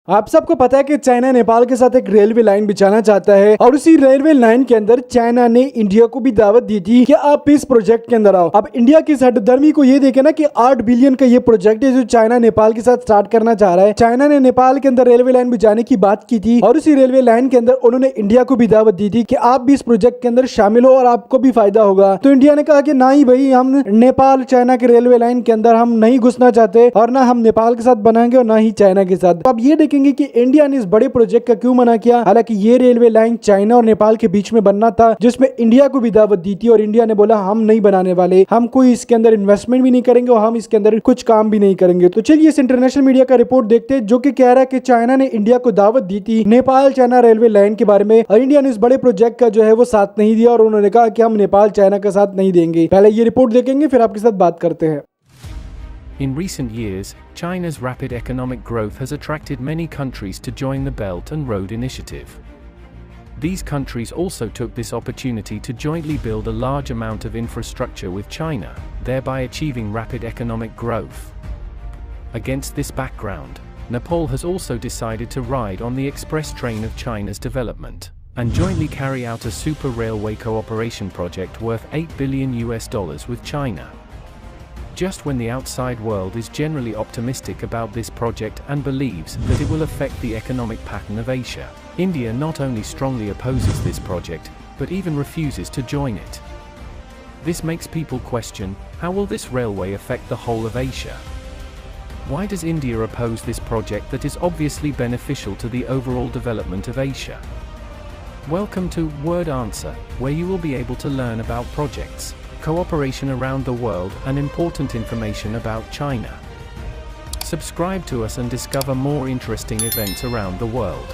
आप सबको पता है कि चाइना नेपाल के साथ एक रेलवे लाइन बिछाना चाहता है और उसी रेलवे लाइन के अंदर चाइना ने इंडिया को भी दावत दी थी कि आप इस प्रोजेक्ट के अंदर आओ। अब इंडिया की हठधर्मी को ये देखे ना कि 8 बिलियन का ये प्रोजेक्ट है जो चाइना नेपाल के साथ स्टार्ट करना चाह रहा है। चाइना ने नेपाल के अंदर रेलवे लाइन बिछाने की बात की थी और उसी रेलवे लाइन के अंदर उन्होंने इंडिया को भी दावत दी थी कि आप भी इस प्रोजेक्ट के अंदर शामिल हो और आपको भी फायदा होगा। तो इंडिया ने कहा कि ना ही भाई, हम नेपाल चाइना के रेलवे लाइन के अंदर हम नहीं घुसना चाहते और ना हम नेपाल के साथ बनाएंगे और ना ही चाइना के साथ। अब ये देखेंगे कि इंडिया ने इस बड़े प्रोजेक्ट का क्यों मना किया। हालांकि ये रेलवे लाइन चाइना और नेपाल के बीच में बनना था, जिसमें इंडिया को भी दावत दी थी और इंडिया ने बोला हम नहीं बनाने वाले, हम कोई इसके अंदर इन्वेस्टमेंट भी नहीं करेंगे और हम इसके अंदर कुछ काम भी नहीं करेंगे। तो चलिए इस इंटरनेशनल मीडिया का रिपोर्ट देखते हैं, जो कि कह रहा है कि चाइना ने इंडिया को दावत दी थी नेपाल चाइना रेलवे लाइन के बारे में और इंडिया ने इस बड़े प्रोजेक्ट का जो है वो साथ नहीं दिया और उन्होंने कहा कि हम नेपाल चाइना का साथ नहीं देंगे। पहले ये रिपोर्ट देखेंगे फिर आपके साथ बात करते हैं। In recent years, China's rapid economic growth has attracted many countries to join the Belt and Road Initiative. These countries also took this opportunity to jointly build a large amount of infrastructure with China, thereby achieving rapid economic growth. Against this background, Nepal has also decided to ride on the express train of China's development and jointly carry out a super railway cooperation project worth $8 billion with China. Just when the outside world is generally optimistic about this project and believes that it will affect the economic pattern of Asia, India not only strongly opposes this project, but even refuses to join it. This makes people question, how will this railway affect the whole of Asia? Why does India oppose this project that is obviously beneficial to the overall development of Asia? Welcome to Word Answer, where you will be able to learn about projects, cooperation around the world and important information about China. Subscribe to us and discover more interesting events around the world.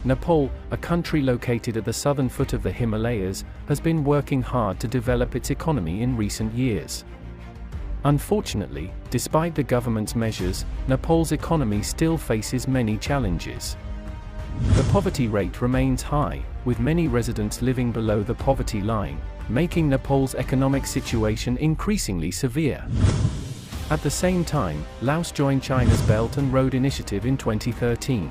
Nepal, a country located at the southern foot of the Himalayas, has been working hard to develop its economy in recent years. Unfortunately, despite the government's measures, Nepal's economy still faces many challenges. The poverty rate remains high, with many residents living below the poverty line, making Nepal's economic situation increasingly severe. At the same time, Laos joined China's Belt and Road Initiative in 2013.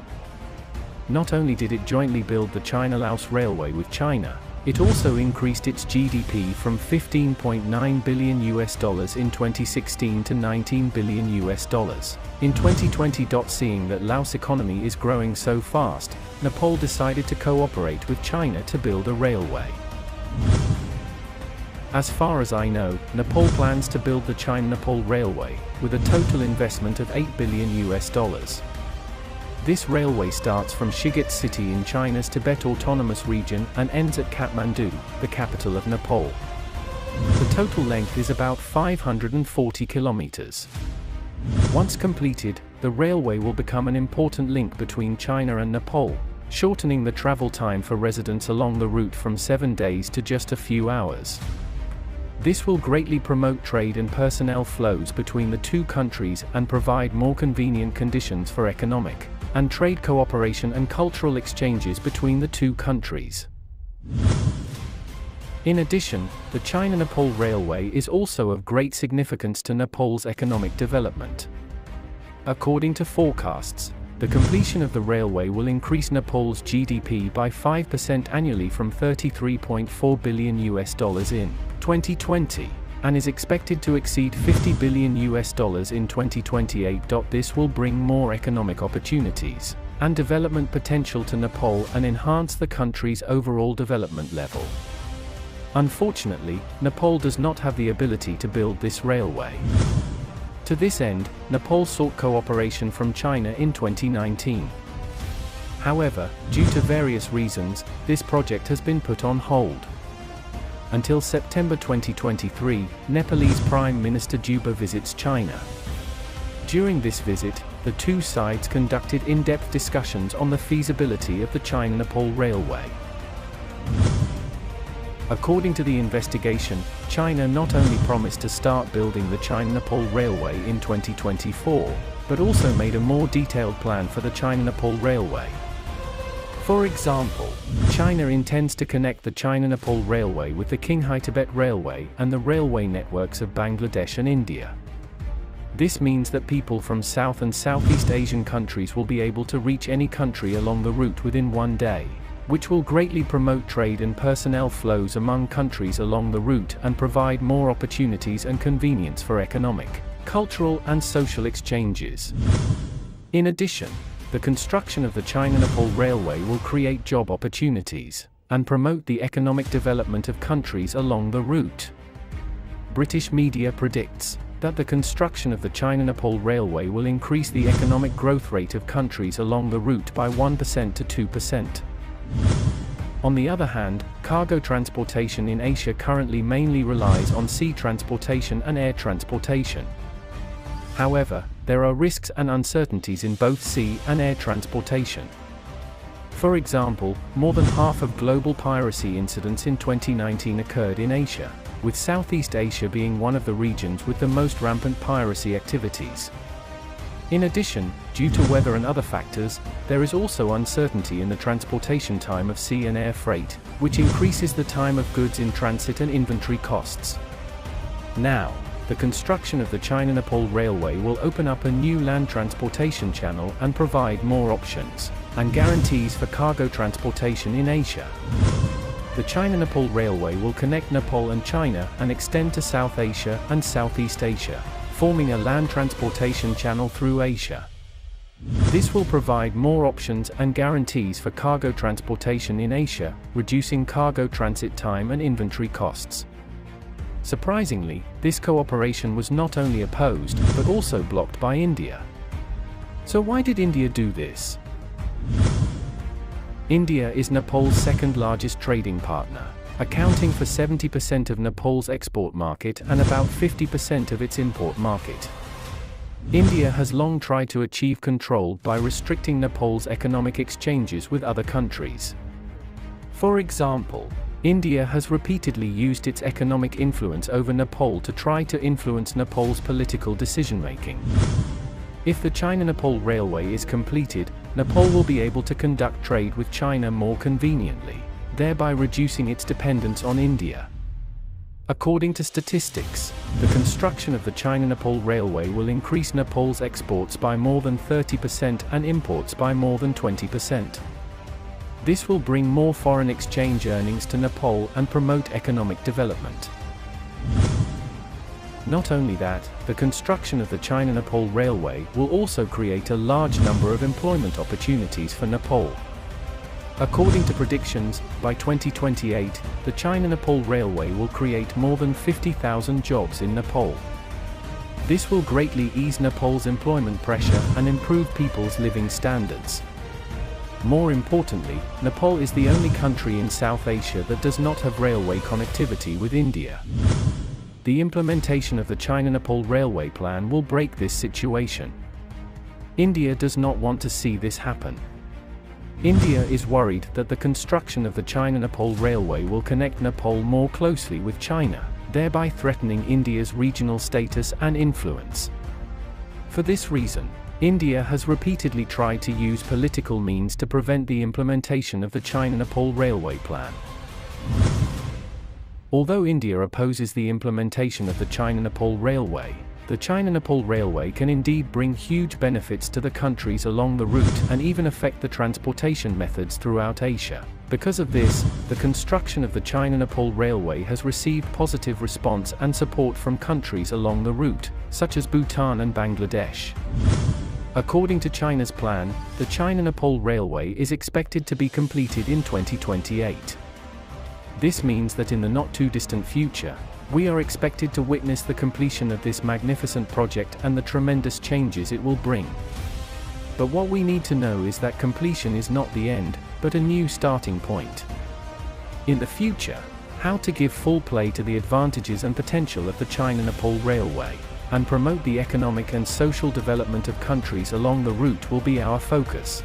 Not only did it jointly build the China-Laos Railway with China, it also increased its GDP from $15.9 billion in 2016 to $19 billion in 2020. Seeing that Laos' economy is growing so fast, Nepal decided to cooperate with China to build a railway. As far as I know, Nepal plans to build the China-Nepal Railway, with a total investment of $8 billion. This railway starts from Shigat city in China's Tibet Autonomous Region and ends at Kathmandu, the capital of Nepal. The total length is about 540 kilometers. Once completed, the railway will become an important link between China and Nepal, shortening the travel time for residents along the route from 7 days to just a few hours. This will greatly promote trade and personnel flows between the two countries and provide more convenient conditions for economic and trade cooperation and cultural exchanges between the two countries. In addition, the China-Nepal Railway is also of great significance to Nepal's economic development. According to forecasts, the completion of the railway will increase Nepal's GDP by 5% annually from $33.4 billion in 2020, and is expected to exceed $50 billion in 2028. This will bring more economic opportunities and development potential to Nepal and enhance the country's overall development level. Unfortunately, Nepal does not have the ability to build this railway. To this end, Nepal sought cooperation from China in 2019. However, due to various reasons, this project has been put on hold. Until September 2023, Nepalese Prime Minister Juba visits China. During this visit, the two sides conducted in-depth discussions on the feasibility of the China-Nepal Railway. According to the investigation, China not only promised to start building the China-Nepal Railway in 2024, but also made a more detailed plan for the China-Nepal Railway. For example, China intends to connect the China-Nepal Railway with the Qinghai-Tibet Railway and the railway networks of Bangladesh and India. This means that people from South and Southeast Asian countries will be able to reach any country along the route within one day, which will greatly promote trade and personnel flows among countries along the route and provide more opportunities and convenience for economic, cultural, and social exchanges. In addition, the construction of the China-Nepal Railway will create job opportunities and promote the economic development of countries along the route. British media predicts that the construction of the China-Nepal Railway will increase the economic growth rate of countries along the route by 1% to 2%. On the other hand, cargo transportation in Asia currently mainly relies on sea transportation and air transportation. However, there are risks and uncertainties in both sea and air transportation. For example, more than half of global piracy incidents in 2019 occurred in Asia, with Southeast Asia being one of the regions with the most rampant piracy activities. In addition, due to weather and other factors, there is also uncertainty in the transportation time of sea and air freight, which increases the time of goods in transit and inventory costs. Now, the construction of the China-Nepal Railway will open up a new land transportation channel and provide more options and guarantees for cargo transportation in Asia. The China-Nepal Railway will connect Nepal and China and extend to South Asia and Southeast Asia, forming a land transportation channel through Asia. This will provide more options and guarantees for cargo transportation in Asia, reducing cargo transit time and inventory costs. Surprisingly, this cooperation was not only opposed, but also blocked by India. So why did India do this? India is Nepal's second largest trading partner, accounting for 70% of Nepal's export market and about 50% of its import market. India has long tried to achieve control by restricting Nepal's economic exchanges with other countries. For example, India has repeatedly used its economic influence over Nepal to try to influence Nepal's political decision-making. If the China-Nepal Railway is completed, Nepal will be able to conduct trade with China more conveniently, thereby reducing its dependence on India. According to statistics, the construction of the China-Nepal Railway will increase Nepal's exports by more than 30% and imports by more than 20%. This will bring more foreign exchange earnings to Nepal and promote economic development. Not only that, the construction of the China-Nepal Railway will also create a large number of employment opportunities for Nepal. According to predictions, by 2028, the China-Nepal Railway will create more than 50,000 jobs in Nepal. This will greatly ease Nepal's employment pressure and improve people's living standards. More importantly, Nepal is the only country in South Asia that does not have railway connectivity with India. The implementation of the China-Nepal Railway plan will break this situation. India does not want to see this happen. India is worried that the construction of the China-Nepal Railway will connect Nepal more closely with China, thereby threatening India's regional status and influence. For this reason, India has repeatedly tried to use political means to prevent the implementation of the China-Nepal Railway plan. Although India opposes the implementation of the China-Nepal Railway, the China-Nepal Railway can indeed bring huge benefits to the countries along the route and even affect the transportation methods throughout Asia. Because of this, the construction of the China-Nepal Railway has received positive response and support from countries along the route, such as Bhutan and Bangladesh. According to China's plan, the China-Nepal Railway is expected to be completed in 2028. This means that in the not-too-distant future, we are expected to witness the completion of this magnificent project and the tremendous changes it will bring. But what we need to know is that completion is not the end, but a new starting point. In the future, how to give full play to the advantages and potential of the China-Nepal Railway and promote the economic and social development of countries along the route will be our focus.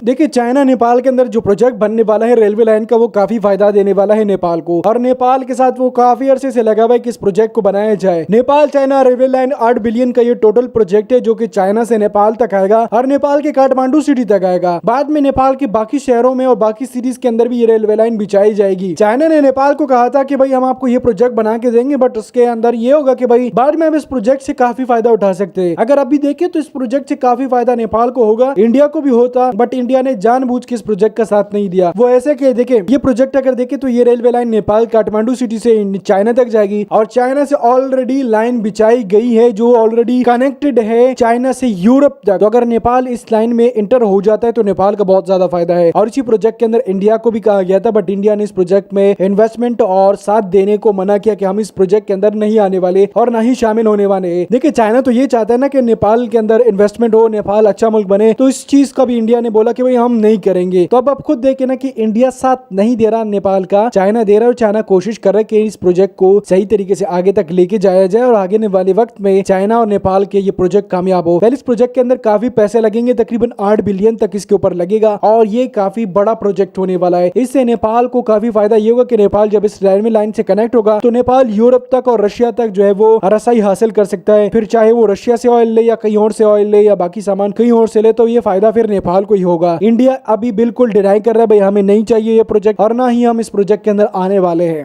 देखिए China Nepal के अंदर जो project बनने वाला है railway line का, वो काफी फायदा देने वाला है नेपाल को, और नेपाल के साथ वो काफी अरसे से लगा हुआ है कि इस प्रोजेक्ट को बनाया जाए। Nepal China railway line 8 billion का ये टोटल प्रोजेक्ट है, जो कि चाइना से नेपाल तक आएगा और नेपाल के काठमांडू सिटी तक आएगा। बाद में नेपाल के बाकी शहरों में और बाकी सिटीज के अंदर भी ये रेलवे लाइन बिछाई जाएगी। चाइना ने नेपाल को कहा था कि भाई हम आपको ये प्रोजेक्ट बना के देंगे, बट उसके अंदर ये होगा कि भाई बाद में हम इस प्रोजेक्ट से काफी फायदा उठा सकते हैं। अगर अभी देखें तो इस प्रोजेक्ट से काफी फायदा नेपाल को होगा, इंडिया को भी होता, बट इंडिया ने जानबूझ के इस प्रोजेक्ट का साथ नहीं दिया। वो ऐसे कि देखे ये प्रोजेक्ट अगर देखे तो ये railway line Nepal Kathmandu city से चाइना तक जाएगी, और चाइना से ऑलरेडी लाइन बिछाई गई है जो ऑलरेडी कनेक्टेड है चाइना से यूरोप तक। तो अगर नेपाल इस लाइन में इंटर हो जाता है तो नेपाल का बहुत ज्यादा फायदा है। और इसी प्रोजेक्ट के अंदर इंडिया को भी कहा गया था, बट इंडिया ने इस प्रोजेक्ट में इन्वेस्टमेंट और साथ देने को मना किया कि हम इस प्रोजेक्ट के अंदर नहीं आने वाले और ना ही शामिल होने वाले हैं। देखिए चाइना तो ये चाहता है ना कि नेपाल के अंदर इन्वेस्टमेंट हो, नेपाल अच्छा मुल्क बने, तो इस चीज का भी इंडिया ने बोला कि भाई हम नहीं करेंगे। तो अब आप खुद देखें ना कि इंडिया साथ नहीं दे रहा नेपाल का, चाइना दे रहा है, और चाइना कोशिश कर रहा है कि इस प्रोजेक्ट को सही तरीके से आगे तक लेके जाया जाए और आगे वाले वक्त में चाइना और नेपाल के ये प्रोजेक्ट कामयाब हो। पहले इस प्रोजेक्ट के अंदर काफी पैसे लगेंगे, तकरीबन 8 बिलियन तक इसके ऊपर लगेगा, और ये काफी बड़ा प्रोजेक्ट होने वाला है। इससे नेपाल को काफी फायदा ये होगा कि नेपाल जब इस रेलवे लाइन से कनेक्ट होगा तो नेपाल यूरोप तक और रशिया तक जो है वो रसाई हासिल कर सकता है। फिर चाहे वो रशिया से ऑयल ले या कहीं और से ऑयल ले या बाकी सामान कहीं और से ले, तो ये फायदा फिर नेपाल को ही होगा। इंडिया अभी बिल्कुल डिनाई कर रहा है भाई हमें नहीं चाहिए ये प्रोजेक्ट, और ना ही हम इस प्रोजेक्ट के अंदर आने वाले हैं।